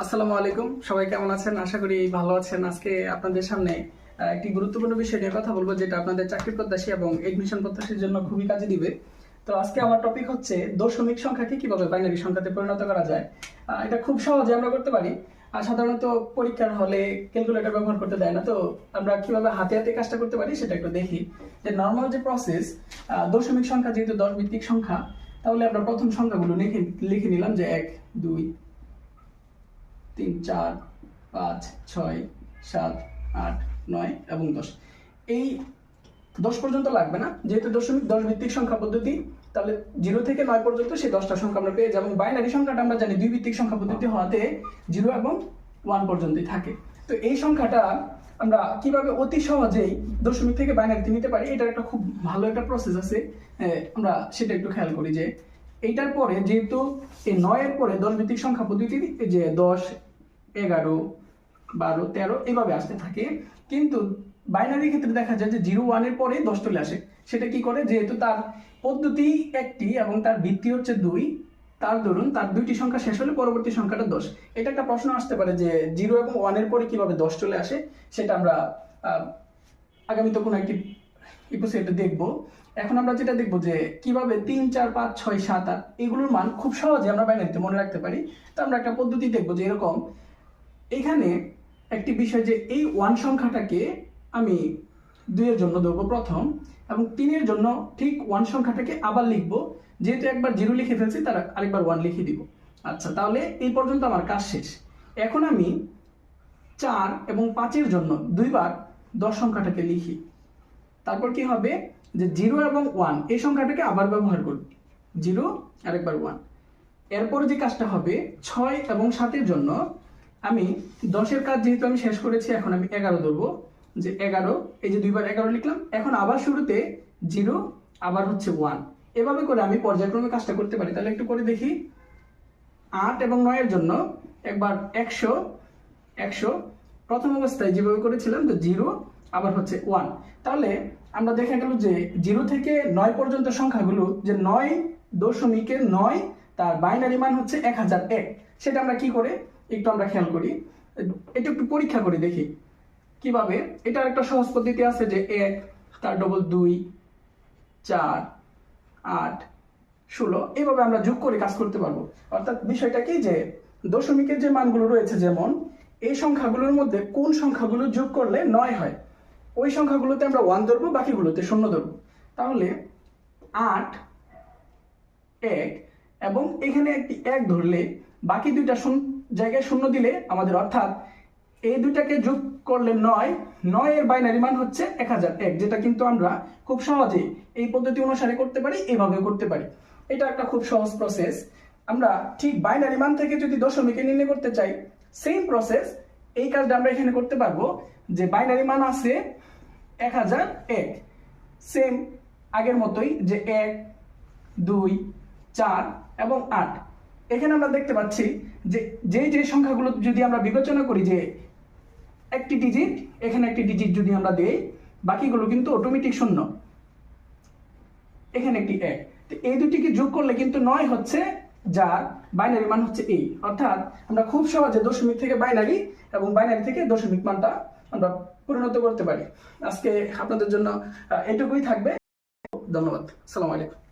আসসালামু আলাইকুম, সবাই কেমন আছেন? আশা করি ভালো আছেন। আজকে আপনাদের সামনে একটি গুরুত্বপূর্ণ বিষয় নিয়ে কথা বলবো, যেটা আপনাদের চাকরি প্রত্যাশী এবং এডমিশন প্রত্যাশীর জন্য খুবই কাজে দিবে। তো আজকে আমার টপিক হচ্ছে দশমিক সংখ্যাকে কিভাবে বাইনারি সংখ্যাতে পরিণত করা যায়। এটা খুব সহজে আমরা করতে পারি। আর সাধারণত পরীক্ষার হলে ক্যালকুলেটর ব্যবহার করতে দেয় না, তো আমরা কিভাবে হাতে হাতে কাজটা করতে পারি সেটা একটু দেখি। যে নর্মাল যে প্রসেস, দশমিক সংখ্যা যেহেতু 10 ভিত্তিক সংখ্যা, তাহলে আমরা প্রথম সংখ্যাগুলো লিখে নিলাম যে 1, 2, 3, 4, 5, 6, 7, 8, 9 এবং 10। এই 10 পর্যন্ত লাগবে না, যেহেতু দশমিক 10 ভিত্তিক সংখ্যা পদ্ধতি, তাহলে 0 থেকে 9 পর্যন্ত সেই 10টা সংখ্যা আমরা পেয়ে যাবো। বাইনারি সংখ্যাটা আমরা জানি 2 ভিত্তিক সংখ্যা পদ্ধতি হওয়াতে 0 এবং 1 পর্যন্তই থাকে। তো এই সংখ্যাটা আমরা কিভাবে অতি সহজেই দশমিক থেকে বাইনারিতে নিতে পারি, এটার একটা খুব ভালো একটা প্রসেস আছে। আমরা সেটা একটু খেয়াল করি যে এইটার পরে যেহেতু এই 9 এর পরে 10 ভিত্তিক সংখ্যা পদ্ধতি যে 10, 11, 12, 13 এইভাবে আসতে থাকে, কিন্তু বাইনারি ক্ষেত্রে দেখা যায় যে 0, 1 এর পরে 10 চলে আসে। সেটা কি করে, যেহেতু তার পদ্ধতি একটি এবং তার ভিত্তি হচ্ছে 2, তার ধরুন তার 2টি সংখ্যা শেষ হলে পরবর্তী সংখ্যাটা 10। এটা একটা প্রশ্ন আসতে পারে যে 0 এবং 1 এর পরে কিভাবে 10 চলে আসে। সেটা আমরা আগামীতে কোনো একটি এপিসোডে দেখব। এখন আমরা যেটা দেখবো যে কিভাবে 3, 4, 5, 6, 7, 8 এগুলোর মান খুব সহজে আমরা বাইনারিতে মনে রাখতে পারি। তো আমরা একটা পদ্ধতি দেখবো যে এরকম, এখানে একটি বিষয় যে এই 1 সংখ্যাটাকে আমি 2 এর জন্য ধরবো প্রথম, এবং 3 এর জন্য ঠিক 1 সংখ্যাটাকে আবার লিখবো। যেহেতু একবার 0 লিখে ফেলছি, তার আরেকবার 1 লিখে দিব। আচ্ছা, তাহলে এই পর্যন্ত আমার কাজ শেষ। এখন আমি 4 এবং 5 এর জন্য 2 বার 10 সংখ্যাটাকে লিখি। তারপর কি হবে যে 0 এবং 1 এই সংখ্যাটাকে আবার ব্যবহার করব, 0 আরেকবার 1। এরপর যে কাজটা হবে 6 এবং 7 এর জন্য আমি 10 এর কাজ যেহেতু আমি শেষ করেছি, এখন আমি 11 ধরবো, যে 11, এই যে 2 বার 11 লিখলাম। এখন আবার শুরুতে 0, আবার হচ্ছে 1, এভাবে করে আমি পর্যায়ক্রমে কাজটা করতে পারি। তাহলে একটু করে দেখি। 8 এবং 9 এর জন্য একবার 100, 100 প্রথম অবস্থায় যেভাবে করেছিলাম, যে 0 আবার হচ্ছে 1। তাহলে আমরা দেখা গেল যে 0 থেকে 9 পর্যন্ত সংখ্যাগুলো, যে 9.9 তার বাইনারি মান হচ্ছে 1001। সেটা আমরা কি করে একটু আমরা খেয়াল করি, এটা একটু পরীক্ষা করে দেখি কিভাবে। এটার একটা সহজ পদ্ধতি আছে যে 1, তার ডবল 2, 4, 8, 16 এইভাবে আমরা যোগ করে কাজ করতে পারবো। অর্থাৎ বিষয়টা কি, যে দশমিকের যে মানগুলো রয়েছে, যেমন এই সংখ্যাগুলোর মধ্যে কোন সংখ্যাগুলো যোগ করলে 9 হয়, ওই সংখ্যাগুলোতে আমরা 1 ধরবো, বাকিগুলোতে 0 ধরবো। তাহলে 8, 1 এবং এখানে একটি 1 ধরলে বাকি দুইটা জায়গায় 0 দিলে আমাদের, অর্থাৎ এই দুইটাকে যোগ করলে 9 এর বাইনারি মান হচ্ছে 1001, যেটা কিন্তু আমরা খুব সহজে এই পদ্ধতি অনুসারে করতে পারি, এইভাবে করতে পারি। এটা একটা খুব সহজ প্রসেস। আমরা ঠিক বাইনারি মান থেকে যদি দশমিকে নির্ণয় করতে চাই, সেম প্রসেস, এই কাজটা আমরা এখানে করতে পারবো। যে বাইনারি মান আছে 1001, সেম আগের মতোই, যে 1, 2, 4 এবং 8। এখানে আমরা দেখতে পাচ্ছি যে যে সংখ্যাগুলো যদি আমরা বিবেচনা করি, যে একটি ডিজিট, এখানে একটি ডিজিট যদি আমরা দেই, বাকিগুলো কিন্তু অটোমেটিক 0, এখানে একটি 1। তো এই দুটিকে যোগ করলে কিন্তু 9 হচ্ছে, যার বাইনারি মান হচ্ছে এই। অর্থাৎ আমরা খুব সহজে দশমিক থেকে বাইনারি এবং বাইনারি থেকে দশমিক মানটা আমরা পরিণত করতে পারি। আজকে আপনাদের জন্য এটুকুই থাকবে। ধন্যবাদ। আসসালামু আলাইকুম।